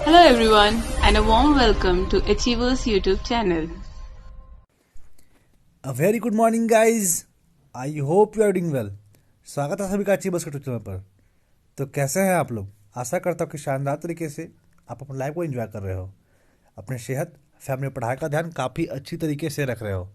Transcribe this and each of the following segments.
Hello everyone and a warm welcome to Achievers YouTube channel. A very good morning guys. I hope you are doing well. स्वागत है सभी का achievers के channel पर। तो कैसे हैं आप लोग? आशा करता हूँ कि शानदार तरीके से आप अपनी लाइफ को एंजॉय कर रहे हो, अपने सेहत, फैमिली, पढ़ाई का ध्यान काफ़ी अच्छी तरीके से रख रहे हो।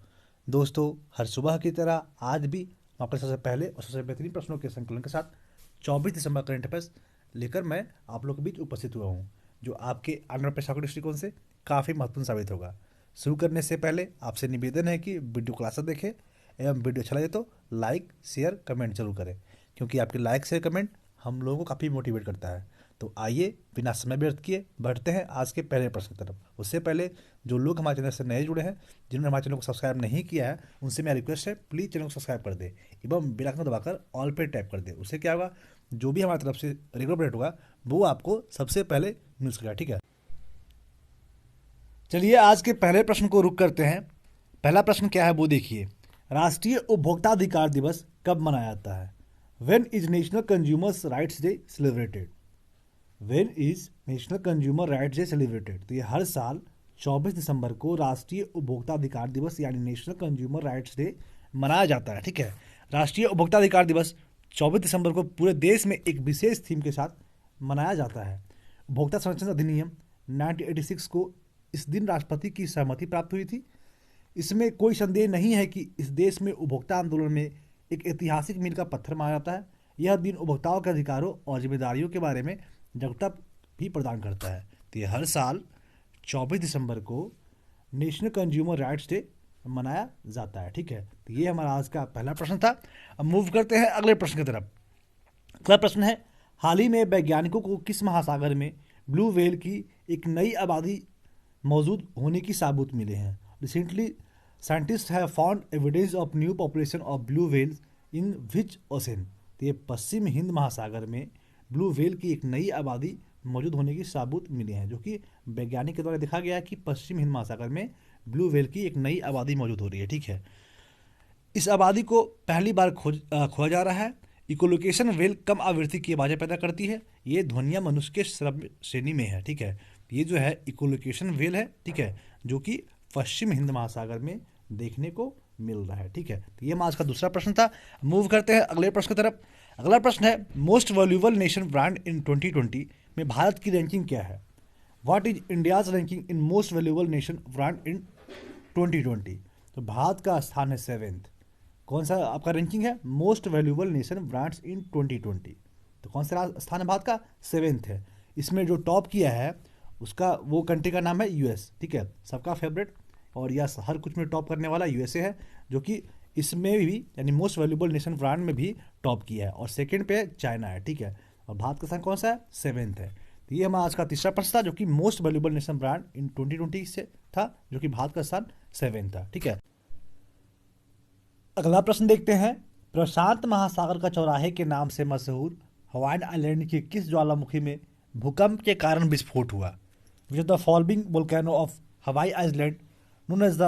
दोस्तों, हर सुबह की तरह आज भी मैं अपने सबसे पहले और सबसे बेहतरीन प्रश्नों के संकलन के साथ 24 दिसंबर करंट अफेयर्स लेकर मैं आप लोगों के बीच उपस्थित हुआ हूँ, जो आपके आने वाले पेशा के दृष्टिकोण से काफ़ी महत्वपूर्ण साबित होगा। शुरू करने से पहले आपसे निवेदन है कि वीडियो क्लास देखें एवं वीडियो अच्छा लगे तो लाइक, शेयर, कमेंट जरूर करें, क्योंकि आपके लाइक, शेयर, कमेंट हम लोगों को काफ़ी मोटिवेट करता है। तो आइए बिना समय व्यर्थ किए बढ़ते हैं आज के पहले प्रश्न की तरफ। उससे पहले जो लोग हमारे चैनल से नए जुड़े हैं, जिन्होंने हमारे चैनल को सब्सक्राइब नहीं किया है, उनसे मेरा रिक्वेस्ट है प्लीज़ चैनल को सब्सक्राइब कर दे एवं बेल आइकन दबाकर ऑल पे टैप कर दे। उससे क्या होगा, जो भी हमारी तरफ से रेगुलर अपडेट होगा वो आपको सबसे पहले मिल सकेगा। ठीक है, चलिए आज के पहले प्रश्न को रुक करते हैं। पहला प्रश्न क्या है वो देखिए। राष्ट्रीय उपभोक्ता अधिकार दिवस कब मनाया जाता है? When is national consumers rights day celebrated? When is national consumer rights day celebrated? तो ये हर साल 24 दिसंबर को राष्ट्रीय उपभोक्ता अधिकार दिवस यानी नेशनल कंज्यूमर राइट्स डे मनाया जाता है। ठीक है, राष्ट्रीय उपभोक्ता अधिकार दिवस 24 दिसंबर को पूरे देश में एक विशेष थीम के साथ मनाया जाता है। उपभोक्ता संरक्षण अधिनियम 1986 को इस दिन राष्ट्रपति की सहमति प्राप्त हुई थी। इसमें कोई संदेह नहीं है कि इस देश में उपभोक्ता आंदोलन में एक ऐतिहासिक मील का पत्थर माना जाता है। यह दिन उपभोक्ताओं के अधिकारों और जिम्मेदारियों के बारे में जागरूकता भी प्रदान करता है। तो ये हर साल 24 दिसंबर को नेशनल कंज्यूमर राइट्स डे मनाया जाता है। ठीक है, तो ये हमारा आज का पहला प्रश्न था। अब मूव करते हैं अगले प्रश्न की तरफ। अगला प्रश्न है, हाल ही में वैज्ञानिकों को किस महासागर में ब्लू व्हेल की एक नई आबादी मौजूद होने की सबूत मिले हैं? Recently scientist have found evidence of new population of blue whales in which ocean? तो ये पश्चिम हिंद महासागर में ब्लू व्हेल की एक नई आबादी मौजूद होने की सबूत मिली है, जो कि वैज्ञानिक के द्वारा देखा गया है कि पश्चिम हिंद महासागर में ब्लू व्हेल की एक नई आबादी मौजूद हो रही है। ठीक है, इस आबादी को पहली बार खोजा जा रहा है। इकोलोकेशन व्हेल कम आवृत्ति की आवाज़ें पैदा करती है। ये ध्वनियाँ मनुष्य के श्रव्य श्रेणी में है। ठीक है, ये जो है इकोलोकेशन व्हेल है। ठीक है, जो कि पश्चिम हिंद महासागर में देखने को मिल रहा है। ठीक है, तो ये आज का दूसरा प्रश्न था। मूव करते हैं अगले प्रश्न की तरफ। अगला प्रश्न है, मोस्ट वैल्यूएबल नेशन ब्रांड इन 2020 में भारत की रैंकिंग क्या है? What is India's ranking in most valuable nation brand इन 2020? तो भारत का स्थान है 7th। कौन सा आपका रैंकिंग है? मोस्ट वैल्यूएबल नेशन ब्रांड्स इन 2020। तो कौन सा स्थान है भारत का? 7th है। इसमें जो टॉप किया है उसका वो कंट्री का नाम है यूएस। ठीक है, सबका फेवरेट और यह हर कुछ में टॉप करने वाला यूएसए है, जो कि इसमें भी यानी मोस्ट वैल्यूएबल नेशन ब्रांड में भी टॉप किया है। और सेकंड पे चाइना है। ठीक है, और भारत का स्थान कौन सा है? 7th है। तो ये हमारा आज का तीसरा प्रश्न था, जो कि मोस्ट वैल्यूएबल नेशन ब्रांड इन 2020 से था, जो कि भारत का स्थान 7th था। ठीक है, अगला प्रश्न देखते हैं। प्रशांत महासागर का चौराहे के नाम से मशहूर हवाई आइलैंड के किस ज्वालामुखी में भूकंप के कारण विस्फोट हुआ? Which is the following volcano of Hawaii island known as the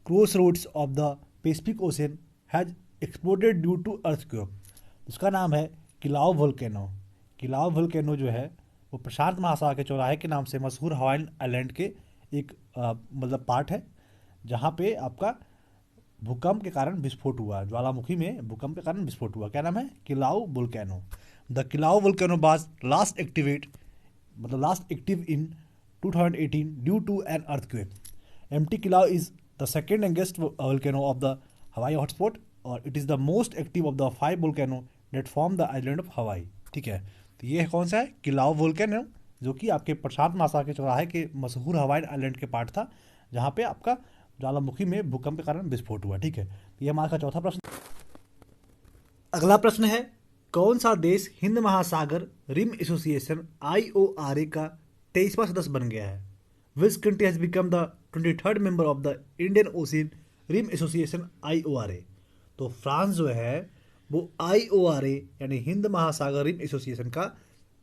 crossroads of the Pacific Ocean has exploded due to earthquake? उसका नाम है किलाउ वोल्केनो। किलाउ वोल्केनो जो है वो प्रशांत महासागर के चौराहे के नाम से मशहूर हवाई आइलैंड के एक मतलब पार्ट है, जहाँ पे आपका भूकंप के कारण विस्फोट हुआ। ज्वालामुखी में भूकंप के कारण विस्फोट हुआ। क्या नाम है? Kilauea volcano. The Kilauea volcano was last active in 2018 due to an earthquake. Empty Kilau is the second youngest volcano of the Hawaii hotspot और it is the most active of the 5 volcanoes that form the island of Hawaii। ठीक है, तो ये कौन सा है? Kilauea volcano, जो कि आपके प्रशांत महासागर के चौराहे के मशहूर हवाई आइलैंड के पार्ट था, जहाँ पे आपका ज्वालामुखी में भूकंप के कारण विस्फोट हुआ। ठीक है, तो ये हमारा चौथा प्रश्न। अगला प्रश्न है, कौन सा देश हिंद महासागर रिम एसोसिएशन IORA का 23वां सदस्य बन गया है? Which country has become the 23rd member of the Indian Ocean Rim Association IORA? तो फ्रांस जो है वो IORA यानी हिंद महासागर रिम एसोसिएशन का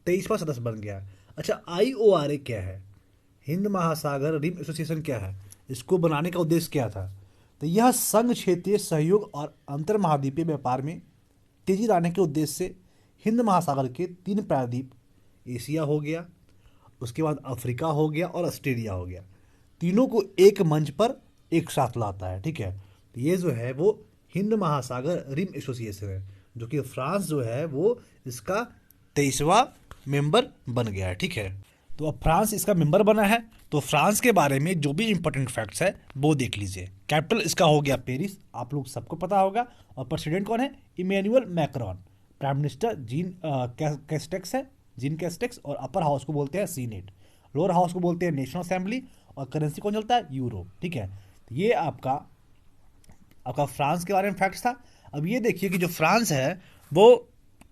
23वां सदस्य बन गया। अच्छा, IORA क्या है? हिंद महासागर रिम एसोसिएशन क्या है? इसको बनाने का उद्देश्य क्या था? तो यह संघ क्षेत्रीय सहयोग और अंतर महाद्वीपीय व्यापार में तेजी लाने के उद्देश्य से हिंद महासागर के 3 प्रायद्वीप, एशिया हो गया, उसके बाद अफ्रीका हो गया और ऑस्ट्रेलिया हो गया। तीनों को एक मंच पर एक साथ लाता है, ठीक है। तो ये जो है वो हिंद महासागर रिम एसोसिएशन है, जो कि फ्रांस जो है वो इसका 23वां मेंबर बन गया है, ठीक है। तो अब फ्रांस इसका मेंबर बना है, तो फ्रांस के बारे में जो भी इंपॉर्टेंट फैक्ट्स है वो देख लीजिए। कैपिटल इसका हो गया पेरिस, आप लोग सबको पता होगा। और प्रेसिडेंट कौन है? Emmanuel Macron. Prime minister Castex है, जीन कैस्टेक्स। और अपर हाउस को बोलते हैं सीनेट, लोअर हाउस को बोलते हैं नेशनल असेंबली। और करेंसी कौन चलता है? यूरो, ठीक है। तो ये आपका फ्रांस के बारे में फैक्ट्स था। अब ये देखिए कि जो फ्रांस है वो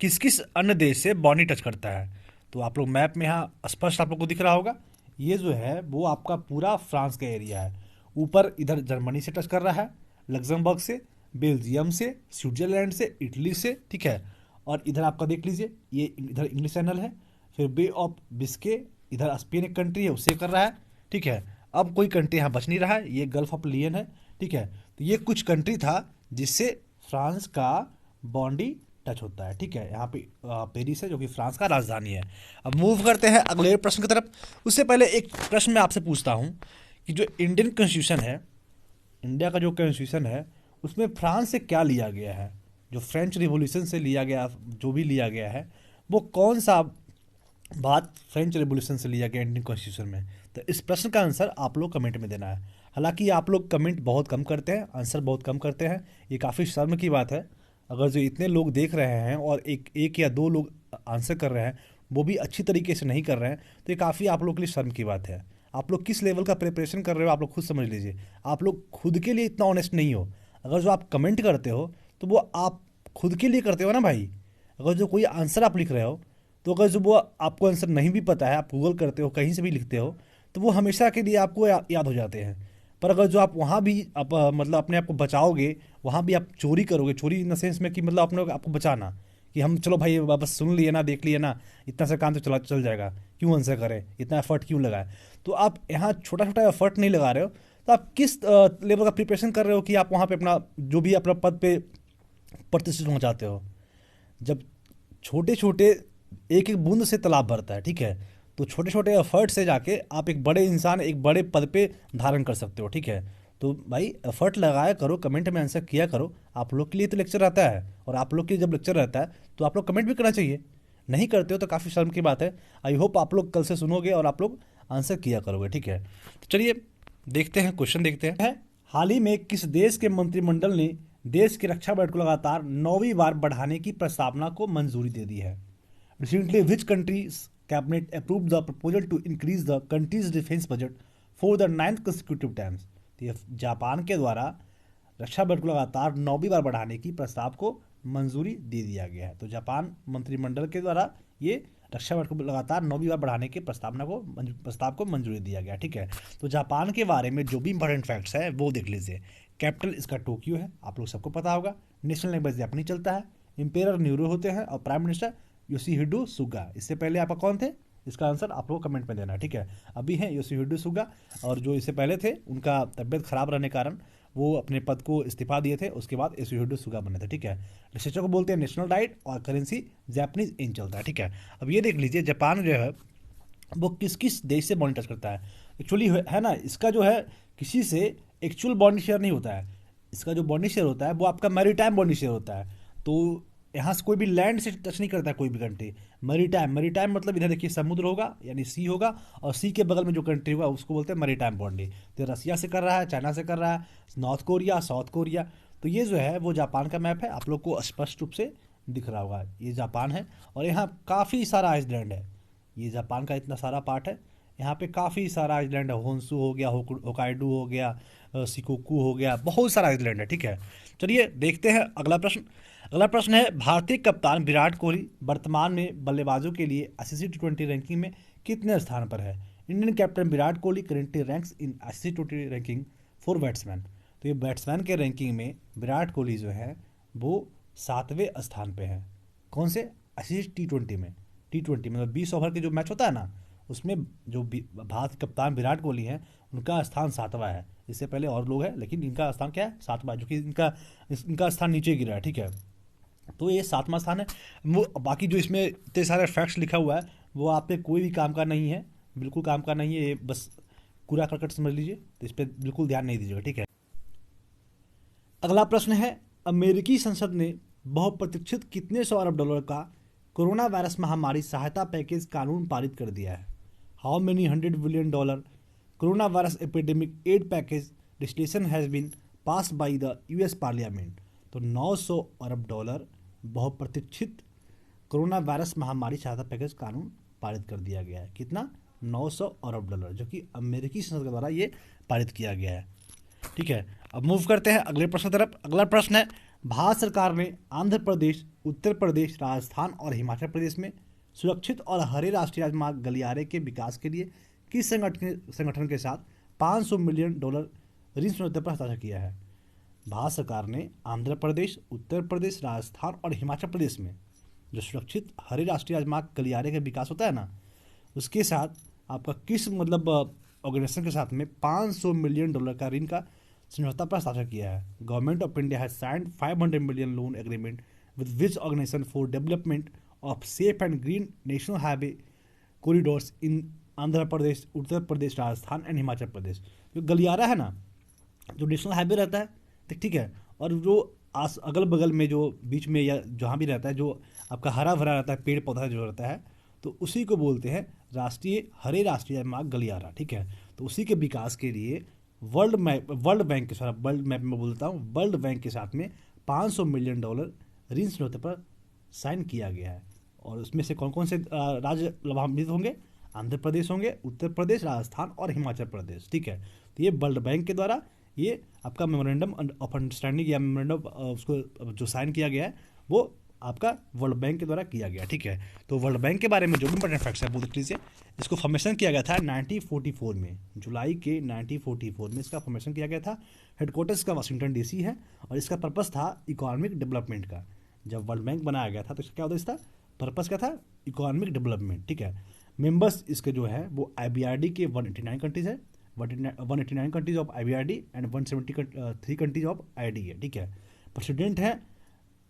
किस किस अन्य देश से बाउंड्री टच करता है। तो आप लोग मैप में यहाँ स्पष्ट आप लोग को दिख रहा होगा, ये जो है वो आपका पूरा फ्रांस का एरिया है। ऊपर इधर जर्मनी से टच कर रहा है, लग्जमबर्ग से, बेल्जियम से, स्विट्जरलैंड से, इटली से, ठीक है। और इधर आपका देख लीजिए, ये इधर इंग्लिश चैनल है। फिर बे ऑफ बिस्के, इधर स्पेन एक कंट्री है, उससे कर रहा है, ठीक है। अब कोई कंट्री यहाँ बच नहीं रहा है, ये गल्फ ऑफ लियन है, ठीक है। तो ये कुछ कंट्री था जिससे फ्रांस का बाउंड्री टच होता है, ठीक है। यहाँ पे पेरिस है जो कि फ्रांस का राजधानी है। अब मूव करते हैं अगले प्रश्न की तरफ। उससे पहले एक प्रश्न मैं आपसे पूछता हूँ कि जो इंडियन कॉन्स्टिट्यूशन है, इंडिया का जो कॉन्स्टिट्यूशन है, उसमें फ्रांस से क्या लिया गया है? जो फ्रेंच रिवॉल्यूशन से लिया गया, जो भी लिया गया है, वो कौन सा बात फ्रेंच रिवॉल्यूशन से लिया गया इंडियन कॉन्स्टिट्यूशन में? तो इस प्रश्न का आंसर आप लोग कमेंट में देना है। हालांकि आप लोग कमेंट बहुत कम करते हैं, आंसर बहुत कम करते हैं, ये काफ़ी शर्म की बात है। अगर जो इतने लोग देख रहे हैं और एक या दो लोग आंसर कर रहे हैं, वो भी अच्छी तरीके से नहीं कर रहे हैं, तो ये काफ़ी आप लोग के लिए शर्म की बात है। आप लोग किस लेवल का प्रिपरेशन कर रहे हो आप लोग खुद समझ लीजिए। आप लोग खुद के लिए इतना ऑनेस्ट नहीं हो। अगर जो आप कमेंट करते हो तो वो आप खुद के लिए करते हो ना भाई। अगर जो कोई आंसर आप लिख रहे हो, तो अगर जो वो आपको आंसर नहीं भी पता है, आप गूगल करते हो, कहीं से भी लिखते हो, तो वो हमेशा के लिए आपको याद हो जाते हैं। पर अगर जो आप वहाँ भी आप मतलब अपने आप को बचाओगे, वहाँ भी आप चोरी करोगे, चोरी इन द सेंस में कि मतलब अपने आपको बचाना, कि हम चलो भाई बस सुन लिए ना, देख लिए ना, इतना सा काम तो चल जाएगा, क्यों आंसर करें, इतना एफर्ट क्यों लगाए। तो आप यहाँ छोटा छोटा एफर्ट नहीं लगा रहे हो, तो आप किस लेवल का प्रिपरेशन कर रहे हो कि आप वहाँ पे अपना जो भी अपना पद पे प्रतिष्ठित होना चाहते हो। जब छोटे छोटे एक एक बूंद से तालाब भरता है, ठीक है। तो छोटे छोटे एफर्ट से जाके आप एक बड़े इंसान, एक बड़े पद पे धारण कर सकते हो, ठीक है। तो भाई एफर्ट लगाया करो, कमेंट में आंसर किया करो। आप लोग के लिए तो लेक्चर रहता है, और आप लोग के लिए जब लेक्चर रहता है तो आप लोग कमेंट भी करना चाहिए। नहीं करते हो तो काफ़ी शर्म की बात है। आई होप आप लोग कल से सुनोगे और आप लोग आंसर किया करोगे, ठीक है। तो चलिए देखते हैं, क्वेश्चन देखते हैं। हाल ही में किस देश के मंत्रिमंडल ने देश की रक्षा बजट को लगातार 9वीं बार बढ़ाने की प्रस्तावना को मंजूरी दे दी है? Recently, which country's cabinet approved the proposal to increase the country's defense budget for the 9th consecutive times? तो ये जापान के द्वारा रक्षा बजट को लगातार 9वीं बार बढ़ाने की प्रस्ताव को मंजूरी दे दिया गया है। तो जापान मंत्रिमंडल के द्वारा ये रक्षा बजट को लगातार 9वीं बार बढ़ाने के प्रस्ताव को मंजूरी दिया गया, ठीक है। तो जापान के बारे में जो भी इंपॉर्टेंट फैक्ट्स है वो देख लीजिए। कैपिटल इसका टोक्यो है, आप लोग सबको पता होगा। नेशनल लैंग्वेज जापानी चलता है। एम्पेरर न्यूरो होते हैं, और प्राइम मिनिस्टर योशिहिडे सुगा। इससे पहले आपका कौन थे? इसका आंसर आप लोग कमेंट में देना, ठीक है। अभी हैं योशिहिडे सुगा, और जो इससे पहले थे उनका तबियत खराब रहने के कारण वो अपने पद को इस्तीफा दिए थे, उसके बाद योशिहिडे सुगा बने थे, ठीक है। लिटरेचर को बोलते हैं नेशनल डाइट, और करेंसी जापानीज येन चलता है, ठीक है। अब ये देख लीजिए जापान जो है वो किस किस देश से बॉन्ड टच करता है। एक्चुअली है ना, इसका जो है किसी से एक्चुअल बॉन्ड शेयर नहीं होता है। इसका जो बॉन्ड शेयर होता है वो आपका मैरीटाइम बॉन्ड शेयर होता है। तो यहाँ से कोई भी लैंड से टच नहीं करता है कोई भी कंट्री। मैरीटाइम मतलब इधर देखिए समुद्र होगा, यानी सी होगा, और सी के बगल में जो कंट्री होगा उसको बोलते हैं मैरीटाइम बॉन्डी। तो रसिया से कर रहा है, चाइना से कर रहा है, नॉर्थ कोरिया, साउथ कोरिया। तो ये जो है वो जापान का मैप है, आप लोग को स्पष्ट रूप से दिख रहा होगा, ये जापान है। और यहाँ काफ़ी सारा आइसलैंड है, ये जापान का इतना सारा पार्ट है। यहाँ पे काफ़ी सारा आइसलैंड है, होन्सू हो गया, होकाइडू हो गया, शिकोकू हो गया, बहुत सारा आइसलैंड है, ठीक है। चलिए देखते हैं अगला प्रश्न। अगला प्रश्न है, भारतीय कप्तान विराट कोहली वर्तमान में बल्लेबाजों के लिए ICC T20 रैंकिंग में कितने स्थान पर है? Indian captain Virat Kohli currently ranks in ICC T20 ranking for batsman. तो ये बैट्समैन के रैंकिंग में विराट कोहली जो है वो 7वें स्थान पे है। कौन से? ICC T20 में। T20 मतलब 20 ओवर के जो मैच होता है ना, उसमें जो भारत के कप्तान विराट कोहली हैं उनका स्थान 7वां है। इससे पहले और लोग हैं, लेकिन इनका स्थान क्या है? 7वां, जो कि इनका स्थान नीचे गिरा है, ठीक है। तो ये 7वां स्थान है। वो बाकी जो इसमें इतने सारे फैक्ट्स लिखा हुआ है वो आप पे कोई भी काम का नहीं है, बिल्कुल काम का नहीं है, ये बस कूड़ा करकट समझ लीजिए, तो इस पर बिल्कुल ध्यान नहीं दीजिएगा, ठीक है। अगला प्रश्न है, अमेरिकी संसद ने बहुप्रतीक्षित कितने सौ अरब डॉलर का कोरोना वायरस महामारी सहायता पैकेज कानून पारित कर दिया है? How many $100 billion corona virus epidemic aid package legislation has been passed by the US parliament. तो 900 अरब डॉलर बहुप्रतीक्षित कोरोना वायरस महामारी सहायता पैकेज कानून पारित कर दिया गया है। कितना? 900 अरब डॉलर, जो कि अमेरिकी संसद के द्वारा ये पारित किया गया है, ठीक है। अब मूव करते हैं अगले प्रश्न की तरफ। अगला प्रश्न है, भारत सरकार ने आंध्र प्रदेश, उत्तर प्रदेश, राजस्थान और हिमाचल प्रदेश में सुरक्षित और हरे राष्ट्रीय राजमार्ग गलियारे के विकास के लिए किस संगठन के साथ $500 मिलियन ऋण समझौते पर हस्ताक्षर किया है? भारत सरकार ने आंध्र प्रदेश, उत्तर प्रदेश, राजस्थान और हिमाचल प्रदेश में जो सुरक्षित हरे राष्ट्रीय राजमार्ग गलियारे का विकास होता है ना, उसके साथ आपका किस ऑर्गेनाइजेशन के साथ में $500 मिलियन का ऋण का समझौता पर हस्ताक्षर किया है? Government of India has signed 500 million loan agreement with which organisation for development of safe and green national highway corridors in Andhra Pradesh, Uttar Pradesh, Rajasthan and Himachal Pradesh. जो गलियारा है ना, जो नेशनल हाईवे रहता है, ठीक है, और जो अगल बगल में जो बीच में या जहाँ भी रहता है, जो आपका हरा भरा रहता है, पेड़ पौधा जो रहता है, तो उसी को बोलते हैं हरे राष्ट्रीय राजमार्ग गलियारा, ठीक है। तो उसी के विकास के लिए वर्ल्ड बैंक के साथ में $500 मिलियन ऋण समझौते पर साइन किया गया है। और उसमें से कौन कौन से राज्य लाभान्वित होंगे? आंध्र प्रदेश होंगे, उत्तर प्रदेश, राजस्थान और हिमाचल प्रदेश, ठीक है। तो ये वर्ल्ड बैंक के द्वारा ये आपका मेमोरेंडम ऑफ अंडरस्टैंडिंग या मेमोरेंडम उसको जो साइन किया गया है वो आपका वर्ल्ड बैंक के द्वारा किया गया, ठीक है। तो वर्ल्ड बैंक के बारे में जो भी इंपॉर्टेंट फैक्ट्स है वो देख लीजिए। इसको फॉर्मेशन किया गया था 1944 में, जुलाई के 1944 में इसका फॉर्मेशन किया गया था। हेडक्वार्टर्स का वाशिंगटन डीसी है और इसका पर्पस था इकोनॉमिक डेवलपमेंट का। जब वर्ल्ड बैंक बनाया गया था तो इसका क्या होता था? पर्पस क्या था? इकोनॉमिक डेवलपमेंट, ठीक है। मेंबर्स इसके जो है वो IBRD के 189 कंट्रीज है, 189 countries of IBRD and 173 countries of IDA, ठीक है। प्रेसिडेंट है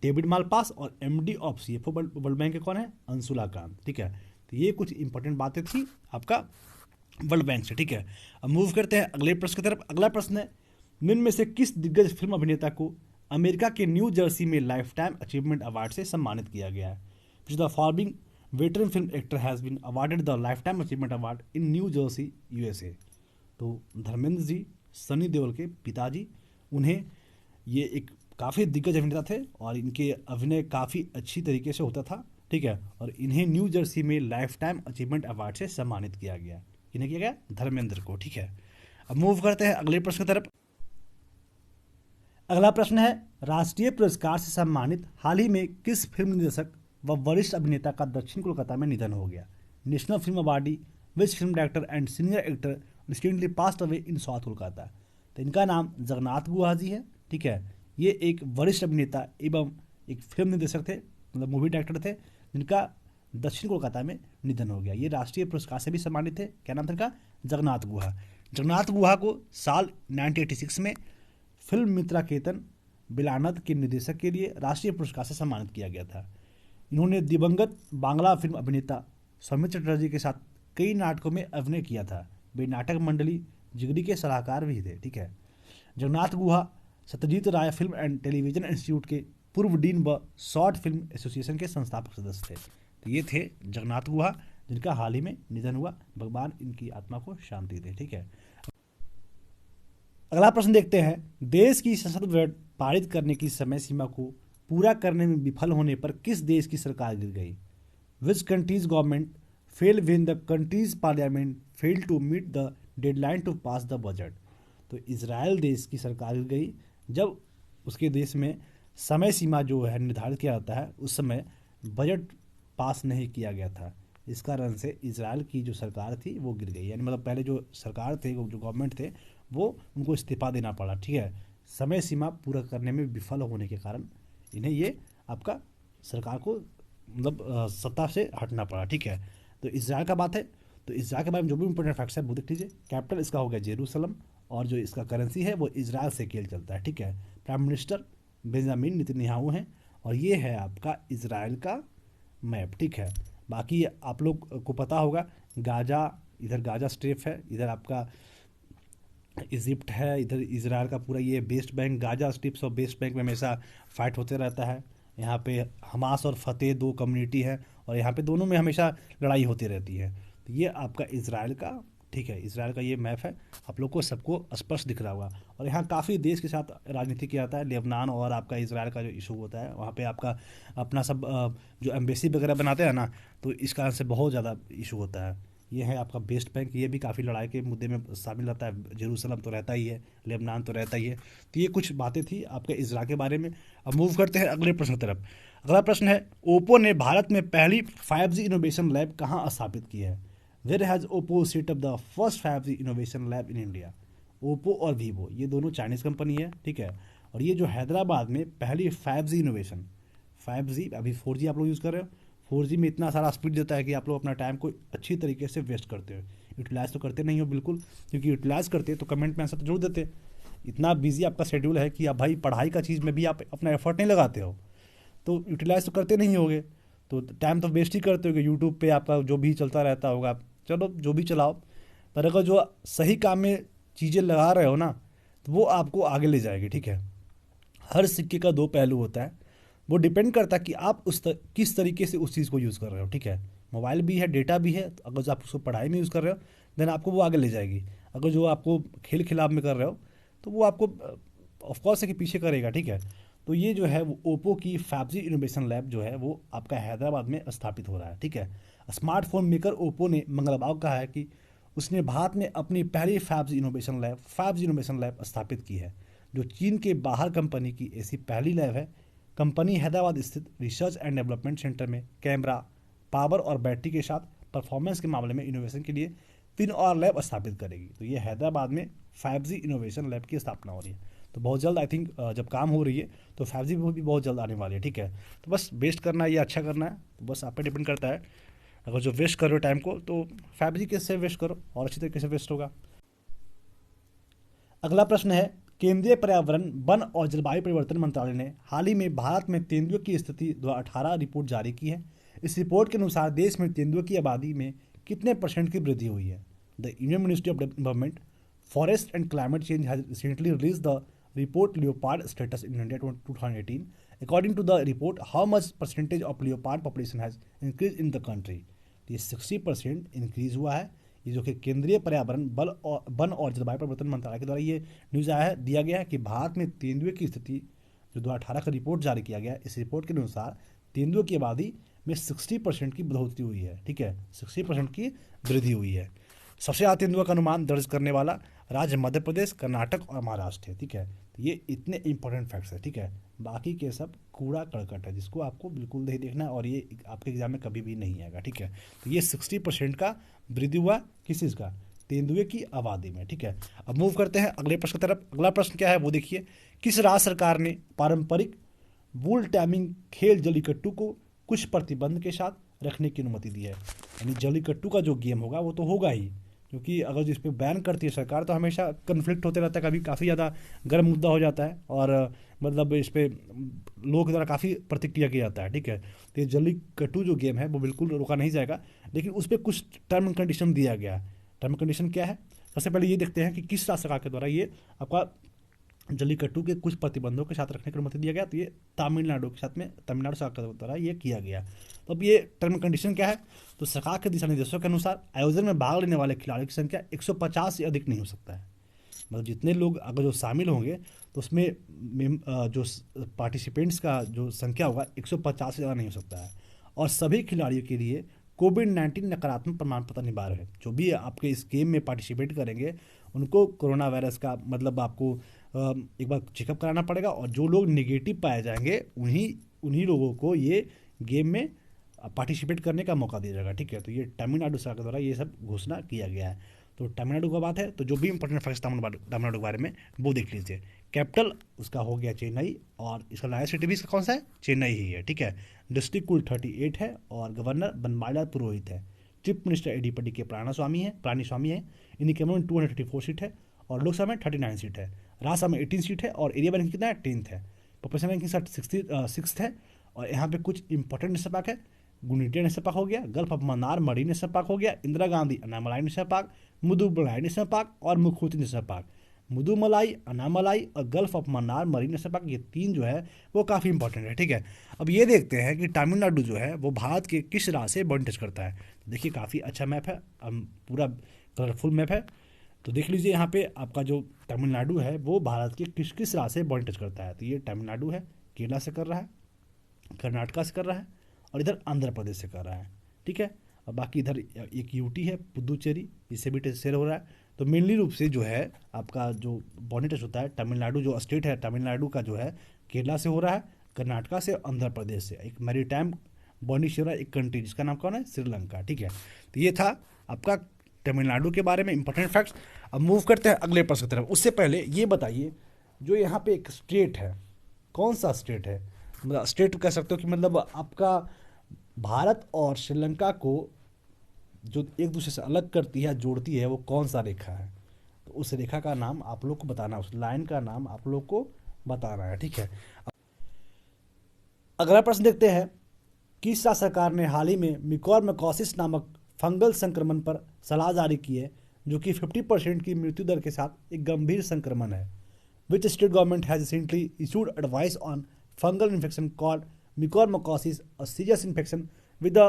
डेविड मालपास और MD of CFO world bank के कौन है? अंशुला कांत, ठीक है। तो ये कुछ इंपॉर्टेंट बातें थी आपका वर्ल्ड बैंक से, ठीक है। अब मूव करते हैं अगले प्रश्न की तरफ। अगला प्रश्न है, निम्न में से किस दिग्गज फिल्म अभिनेता को अमेरिका के न्यू जर्सी में लाइफ टाइम अचीवमेंट अवार्ड से सम्मानित किया गया है? Which the following veteran film actor has been awarded the lifetime achievement award in New Jersey USA? तो धर्मेंद्र जी, सनी देओल के पिताजी, उन्हें ये एक काफ़ी दिग्गज अभिनेता थे और इनके अभिनय काफ़ी अच्छी तरीके से होता था, ठीक है। और इन्हें न्यू जर्सी में लाइफ टाइम अचीवमेंट अवार्ड से सम्मानित किया गया। इन्हें किया गया? धर्मेंद्र को, ठीक है। अब मूव करते हैं अगले प्रश्न की तरफ। अगला प्रश्न है, राष्ट्रीय पुरस्कार से सम्मानित हाल ही में किस फिल्म निर्देशक व वरिष्ठ अभिनेता का दक्षिण कोलकाता में निधन हो गया? National film awardee, which film director and senior actor recently passed away in south Kolkata? तो इनका नाम जगन्नाथ गुहा जी है, ठीक है। ये एक वरिष्ठ अभिनेता एवं एक फिल्म निर्देशक थे, मतलब मूवी डायरेक्टर थे, जिनका दक्षिण कोलकाता में निधन हो गया। ये राष्ट्रीय पुरस्कार से भी सम्मानित थे। क्या नाम था इनका? जगन्नाथ गुहा। जगन्नाथ गुहा को साल 1986 में फिल्म मित्रा केतन बिलानद के निर्देशक के लिए राष्ट्रीय पुरस्कार से सम्मानित किया गया था। इन्होंने दिवंगत बांग्ला फिल्म अभिनेता सौमित्र चटर्जी के साथ कई नाटकों में अभिनय किया था। वे नाटक मंडली जिगरी के सलाहकार भी थे, ठीक है। जगन्नाथ गुहा सत्यजीत राय फिल्म एंड टेलीविजन इंस्टीट्यूट के पूर्व डीन व शॉर्ट फिल्म एसोसिएशन के संस्थापक सदस्य थे। तो ये थे जगन्नाथ गुहा, जिनका हाल ही में निधन हुआ। भगवान इनकी आत्मा को शांति दे, ठीक है। अगला प्रश्न देखते हैं, देश की संसद बजट पारित करने की समय सीमा को पूरा करने में विफल होने पर किस देश की सरकार गिर गई? Which country's government fail when the country's parliament fail to meet the deadline to pass the budget? तो इजराइल देश की सरकार गिर गई जब उसके देश में समय सीमा जो है निर्धारित किया जाता है, उस समय बजट पास नहीं किया गया था। इस कारण से इजराइल की जो सरकार थी वो गिर गई। यानी मतलब पहले जो सरकार थे, जो गवर्नमेंट थे, वो उनको इस्तीफा देना पड़ा, ठीक है। समय सीमा पूरा करने में विफल होने के कारण इन्हें ये आपका सरकार को मतलब सत्ता से हटना पड़ा, ठीक है। तो इजराइल का बात है, तो इजराइल के बारे में जो भी इंपॉर्टेंट फैक्ट्स है वो देख लीजिए। कैपिटल इसका हो गया जेरूसलम और जो इसका करेंसी है वो इजराइल से केल चलता है, ठीक है। प्राइम मिनिस्टर बेंजामिन नेतन्याहू हैं और ये है आपका इजराइल का मैप, ठीक है। बाकी आप लोग को पता होगा गाजा इधर गाजा स्ट्रिप है, इधर आपका इजिप्ट है, इधर इजराइल का पूरा ये वेस्ट बैंक, गाजा स्ट्रिप्स और वेस्ट बैंक में हमेशा फाइट होते रहता है। यहाँ पे हमास और फतेह दो कम्युनिटी है और यहाँ पे दोनों में हमेशा लड़ाई होती रहती है। तो ये आपका इजराइल का, ठीक है, इजराइल का ये मैप है, आप लोग को सबको स्पष्ट दिख रहा होगा। और यहाँ काफ़ी देश के साथ राजनीति किया जाता है, लेबनान और आपका इजराइल का जो इशू होता है वहाँ पे आपका अपना सब जो एम्बेसी वगैरह बनाते हैं ना, तो इस कारण से बहुत ज़्यादा इशू होता है। ये है आपका वेस्ट बैंक, ये भी काफ़ी लड़ाई के मुद्दे में शामिल रहता है। जेरूसलम तो रहता ही है, लेबनान तो रहता ही है। तो ये कुछ बातें थी आपके इजराइल के बारे में। अब मूव करते हैं अगले प्रश्न की तरफ। अगला प्रश्न है, ओप्पो ने भारत में पहली 5G इनोवेशन लैब कहाँ स्थापित की है? Where has Oppo set up the first 5G innovation lab in India? Oppo और वीवो ये दोनों चाइनीज़ कंपनी है, ठीक है। और ये जो हैदराबाद में पहली 5G इनोवेशन, 5G अभी 4G आप लोग यूज़ कर रहे हो, 4G में इतना सारा स्पीड देता है कि आप लोग अपना टाइम को अच्छी तरीके से वेस्ट करते हो। यूटिलाइज़ तो करते नहीं हो बिल्कुल, क्योंकि यूटिलाइज़ करते तो कमेंट में आंसर तो जरूर देते। इतना बिजी आपका शेड्यूल है कि आप भाई पढ़ाई का चीज़ में भी आप अपना एफर्ट नहीं लगाते हो, तो यूटिलाइज़ तो करते नहीं होगे, तो टाइम तो वेस्ट ही करते होगे। यूट्यूब पे आपका जो भी चलता रहता होगा, चलो जो भी चलाओ, पर अगर जो सही काम में चीज़ें लगा रहे हो ना, तो वो आपको आगे ले जाएगी, ठीक है। हर सिक्के का दो पहलू होता है, वो डिपेंड करता है कि आप किस तरीके से उस चीज़ को यूज़ कर रहे हो, ठीक है। मोबाइल भी है, डेटा भी है, तो अगर जो आप उसको पढ़ाई में यूज़ कर रहे हो देन आपको वो आगे ले जाएगी। अगर जो आपको खेल खिलाफ में कर रहे हो तो वो आपको ऑफकोर्स है कि पीछे करेगा, ठीक है। तो ये जो है वो ओप्पो की 5G इनोवेशन लैब जो है वो आपका हैदराबाद में स्थापित हो रहा है, ठीक है। स्मार्टफोन मेकर ओप्पो ने मंगलवार को कहा है कि उसने भारत में अपनी पहली 5G इनोवेशन लैब स्थापित की है, जो चीन के बाहर कंपनी की ऐसी पहली लैब है। कंपनी हैदराबाद स्थित रिसर्च एंड डेवलपमेंट सेंटर में कैमरा, पावर और बैटरी के साथ परफॉर्मेंस के मामले में इनोवेशन के लिए 3 और लैब स्थापित करेगी। तो ये हैदराबाद में 5G इनोवेशन लैब की स्थापना हो रही है। तो बहुत जल्द आई थिंक जब काम हो रही है तो 5G भी बहुत जल्द आने वाली है, ठीक है। तो बस वेस्ट करना है या अच्छा करना है, तो बस आप पे डिपेंड करता है। अगर जो वेस्ट कर रहे हो टाइम को, तो 5G कैसे वेस्ट करो और अच्छी तरीके से वेस्ट होगा। अगला प्रश्न है, केंद्रीय पर्यावरण, वन और जलवायु परिवर्तन मंत्रालय ने हाल ही में भारत में तेंदुए की स्थिति 2018 रिपोर्ट जारी की है। इस रिपोर्ट के अनुसार देश में तेंदुए की आबादी में कितने % की वृद्धि हुई है? The union ministry of environment, forest and climate change has recently release the report leopard status in India 2018. According to the report, how much percentage of leopard population has increased in the country? ये 60% increase हुआ है। ये जो कि केंद्रीय पर्यावरण, one और जलवायु परिवर्तन मंत्रालय के द्वारा ये न्यूज़ आया है, दिया गया है कि भारत में तेंदुए की स्थिति जो 2018 का रिपोर्ट जारी किया गया है, इस रिपोर्ट के अनुसार तेंदुए की आबादी में 60% की बढ़ोतरी हुई है, ठीक है, 60% की वृद्धि हुई है। सबसे ज़्यादा तेंदुआ का अनुमान दर्ज करने वाला राज्य मध्य प्रदेश, कर्नाटक और महाराष्ट्र है, ठीक है। तो ये इतने इंपॉर्टेंट फैक्ट्स है, ठीक है। बाकी के सब कूड़ा करकट है जिसको आपको बिल्कुल नहीं देखना है और ये आपके एग्जाम में कभी भी नहीं आएगा, ठीक है। तो ये 60% का वृद्धि हुआ किस चीज़ का? तेंदुए की आबादी में, ठीक है। अब मूव करते हैं अगले प्रश्न की तरफ। अगला प्रश्न क्या है वो देखिए, किस राज्य सरकार ने पारंपरिक बुल टैमिंग खेल जल्लीकट्टू को कुछ प्रतिबंध के साथ रखने की अनुमति दी है? यानी जल्लीकट्टू का जो गेम होगा वो तो होगा ही, क्योंकि अगर जिस पे बैन करती है सरकार तो हमेशा कन्फ्लिक्ट होते रहता है, कभी काफ़ी ज़्यादा गर्म मुद्दा हो जाता है और मतलब इस पे लोगों के द्वारा काफ़ी प्रतिक्रिया किया जाता है, ठीक है। तो ये जल्लीकट्टू जो गेम है वो बिल्कुल रोका नहीं जाएगा, लेकिन उस पर कुछ टर्म एंड कंडीशन दिया गया है। टर्म कंडीशन क्या है? सबसे पहले ये देखते हैं कि किस राज्य सरकार के द्वारा ये आपका जल्लीकट्टू के कुछ प्रतिबंधों के साथ रखने की अनुमति दिया गया। तो ये तमिलनाडु के साथ में, तमिलनाडु सरकार के द्वारा ये किया गया। तो अब ये टर्म कंडीशन क्या है? तो सरकार के दिशा निर्देशों के अनुसार आयोजन में भाग लेने वाले खिलाड़ियों की संख्या 150 से अधिक नहीं हो सकता है। मतलब जितने लोग अगर जो शामिल होंगे तो उसमें जो पार्टिसिपेंट्स का जो संख्या होगा 150 से ज़्यादा नहीं हो सकता है। और सभी खिलाड़ियों के लिए कोविड-19 नकारात्मक प्रमाण पत्र अनिवार्य है। जो भी आपके इस गेम में पार्टिसिपेट करेंगे उनको कोरोना वायरस का मतलब आपको एक बार चेकअप कराना पड़ेगा, और जो लोग निगेटिव पाए जाएंगे उन्हीं लोगों को ये गेम में पार्टिसिपेट करने का मौका दिया जाएगा, ठीक है। तो ये तमिलनाडु सरकार के द्वारा ये सब घोषणा किया गया है। तो तमिलनाडु का बात है, तो जो भी इंपॉर्टेंट फैक्ट्स तमिलनाडु के बारे में वो देख लीजिए। कैपिटल उसका हो गया चेन्नई, और इसका नया सिटी भी इसका कौन सा है? चेन्नई ही है, ठीक है। डिस्ट्रिक्ट कुल 38 है और गवर्नर बनवारीलाल पुरोहित है। चीफ मिनिस्टर एडीपी के पलानीस्वामी है। इन्हीं के में 234 सीट है और लोकसभा में 39 सीट है। राज्यसभा में 18 सीट है और एरिया रैंकिंग कितना है? 10th है। पॉपुलेशन रैंकिंग 6th है। और यहाँ पे कुछ इंपॉर्टेंट सबाक है। गुनिटिया नेशनल पार्क हो गया, Gulf of Mannar Marine National Park हो गया, Indira Gandhi Anamalai National Park, Mudumalai National Park और मुखूती नेशनल पार्क। मुदुमलाई, अनामलाई और Gulf of Mannar Marine National Park, ये 3 जो है वो काफ़ी इंपॉर्टेंट है। ठीक है, अब ये देखते हैं कि तमिलनाडु जो है वो भारत के किस राज्य से बॉर्डर टच करता है। देखिए काफ़ी अच्छा मैप है, पूरा कलरफुल मैप है। तो देख लीजिए यहाँ पे आपका जो तमिलनाडु है वो भारत के किस किस राज्य से बॉर्डर टच करता है। तो ये तमिलनाडु है, केरला से कर रहा है, कर्नाटका से कर रहा है और इधर आंध्र प्रदेश से कर रहा है। ठीक है, और बाकी इधर एक यूटी है पुदुचेरी, इससे भी शेयर हो रहा है। तो मेनली रूप से जो है आपका जो बॉर्डर टच होता है तमिलनाडु जो स्टेट है, तमिलनाडु का जो है केरला से हो रहा है, कर्नाटका से, आंध्र प्रदेश से। एक मैरीटाइम बॉर्डर शेयर है एक कंट्री जिसका नाम कौन है, श्रीलंका। ठीक है, तो ये था आपका तमिलनाडु के बारे में इंपॉर्टेंट फैक्ट्स। अब मूव करते हैं अगले प्रश्न की तरफ। उससे पहले ये बताइए, जो यहाँ पे एक स्टेट है, कौन सा स्टेट है, मतलब स्टेट कह सकते हो कि मतलब आपका भारत और श्रीलंका को जो एक दूसरे से अलग करती है, जोड़ती है, वो कौन सा रेखा है। तो उस रेखा का नाम आप लोग को बताना, उस लाइन का नाम आप लोग को बताना है। ठीक है, अगला प्रश्न देखते हैं। किस राज्य सरकार ने हाल ही में म्यूकोरमाइकोसिस नामक फंगल संक्रमण पर सलाह जारी की है, जो कि 50% की मृत्यु दर के साथ एक गंभीर संक्रमण है। Which state government has recently issued advice on fungal infection called mucormycosis, a serious infection with a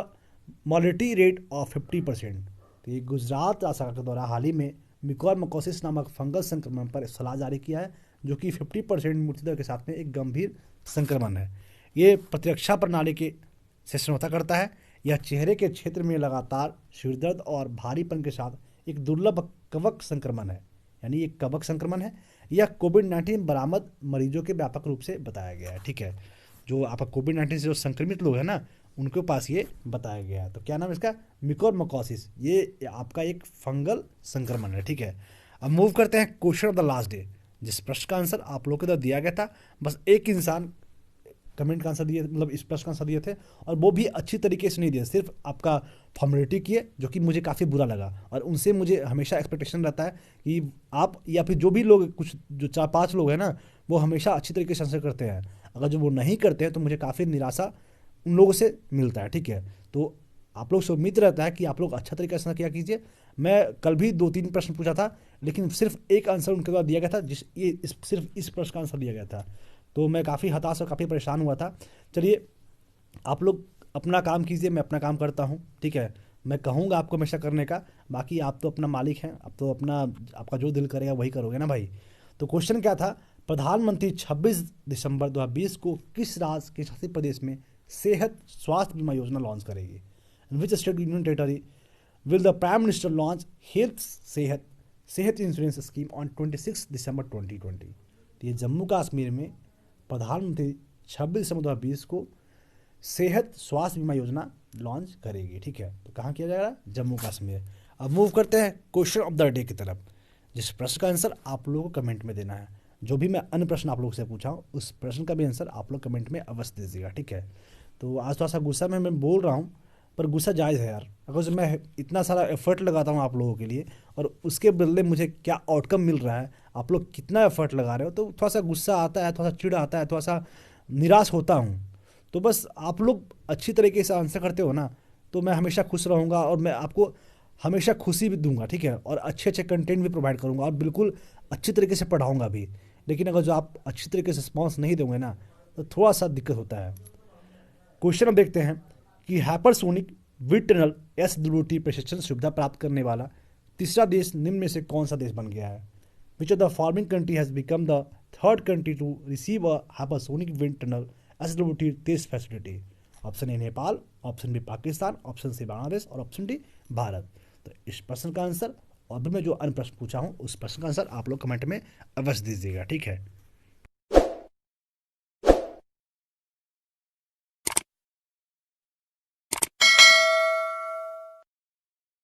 mortality rate of 50%। तो ये गुजरात राज्य सरकार के द्वारा हाल ही में म्यूकोरमाइकोसिस नामक फंगल संक्रमण पर सलाह जारी किया है, जो कि 50% मृत्यु दर के साथ में एक गंभीर संक्रमण है। ये प्रतिरक्षा प्रणाली के से समझौता करता है। यह चेहरे के क्षेत्र में लगातार सिरदर्द और भारीपन के साथ एक दुर्लभ कवक संक्रमण है, यानी एक कवक संक्रमण है। यह कोविड-19 बरामद मरीजों के व्यापक रूप से बताया गया है। ठीक है, जो आपका कोविड-19 से जो संक्रमित लोग हैं ना, उनके पास ये बताया गया है। तो क्या नाम है इसका, म्यूकोरमाइकोसिस। ये आपका एक फंगल संक्रमण है। ठीक है, अब मूव करते हैं question of the last day, जिस प्रश्न का आंसर आप लोगों को इधर दिया गया था। बस एक इंसान कमेंट का आंसर दिए, मतलब इस प्रश्न का आंसर दिए थे, और वो भी अच्छी तरीके से नहीं दिए, सिर्फ आपका फॉर्मेलिटी किए, जो कि मुझे काफ़ी बुरा लगा। और उनसे मुझे हमेशा एक्सपेक्टेशन रहता है कि आप या फिर जो भी लोग, कुछ जो 4-5 लोग हैं ना, वो हमेशा अच्छी तरीके से आंसर करते हैं। अगर जो वो नहीं करते हैं तो मुझे काफ़ी निराशा उन लोगों से मिलता है। ठीक है, तो आप लोग से उम्मीद रहता है कि आप लोग अच्छा तरीके से आंसर किया कीजिए। मैं कल भी 2-3 प्रश्न पूछा था, लेकिन सिर्फ एक आंसर उनके द्वारा दिया गया था, सिर्फ इस प्रश्न का आंसर दिया गया था। तो मैं काफ़ी हताश और काफ़ी परेशान हुआ था। चलिए, आप लोग अपना काम कीजिए, मैं अपना काम करता हूँ। ठीक है, मैं कहूँगा आपको हमेशा करने का, बाकी आप तो अपना मालिक हैं, आप तो आपका जो दिल करेगा वही करोगे ना भाई। तो क्वेश्चन क्या था, प्रधानमंत्री 26 दिसंबर 2020 को किस राज्य के शासित प्रदेश में सेहत स्वास्थ्य बीमा योजना लॉन्च करेगी। Which state union territory will the prime minister launch health सेहत इंश्योरेंस स्कीम ऑन 26 दिसंबर 2020। तो ये जम्मू कश्मीर में प्रधानमंत्री 26 दिसंबर 2020 को सेहत स्वास्थ्य बीमा योजना लॉन्च करेगी। ठीक है, तो कहाँ किया जाएगा, जम्मू कश्मीर। अब मूव करते हैं क्वेश्चन ऑफ द डे की तरफ, जिस प्रश्न का आंसर आप लोगों को कमेंट में देना है। जो भी मैं अन्य प्रश्न आप लोगों से पूछा हूँ, उस प्रश्न का भी आंसर आप लोग कमेंट में अवश्य दीजिएगा। ठीक है, तो आज थोड़ा सा गुस्सा में मैं बोल रहा हूँ, पर गुस्सा जायज़ है यार। अगर मैं इतना सारा एफर्ट लगाता हूँ आप लोगों के लिए, और उसके बदले मुझे क्या आउटकम मिल रहा है, आप लोग कितना एफर्ट लगा रहे हो, तो थोड़ा सा गुस्सा आता है, थोड़ा सा चिढ़ आता है, थोड़ा सा निराश होता हूँ। तो बस आप लोग अच्छी तरीके से आंसर करते हो ना, तो मैं हमेशा खुश रहूँगा, और मैं आपको हमेशा खुशी भी दूंगा। ठीक है, और अच्छे अच्छे कंटेंट भी प्रोवाइड करूँगा, और बिल्कुल अच्छी तरीके से पढ़ाऊँगा भी। लेकिन अगर जो आप अच्छी तरीके से रिस्पॉन्स नहीं दोगे ना, तो थोड़ा सा दिक्कत होता है। क्वेश्चन अब देखते हैं कि हाइपरसोनिक विंड टनल SWT प्रशिक्षण सुविधा प्राप्त करने वाला तीसरा देश निम्न में से कौन सा देश बन गया है। Which of the following country has become the third country to receive a hypersonic wind tunnel SWT test facility. Option A Nepal, option B Pakistan, option C Bangladesh और ऑप्शन डी भारत। तो इस प्रश्न का आंसर और भी मैं जो अन्य प्रश्न पूछा हूँ, उस प्रश्न का आंसर आप लोग कमेंट में अवश्य दीजिएगा। ठीक है।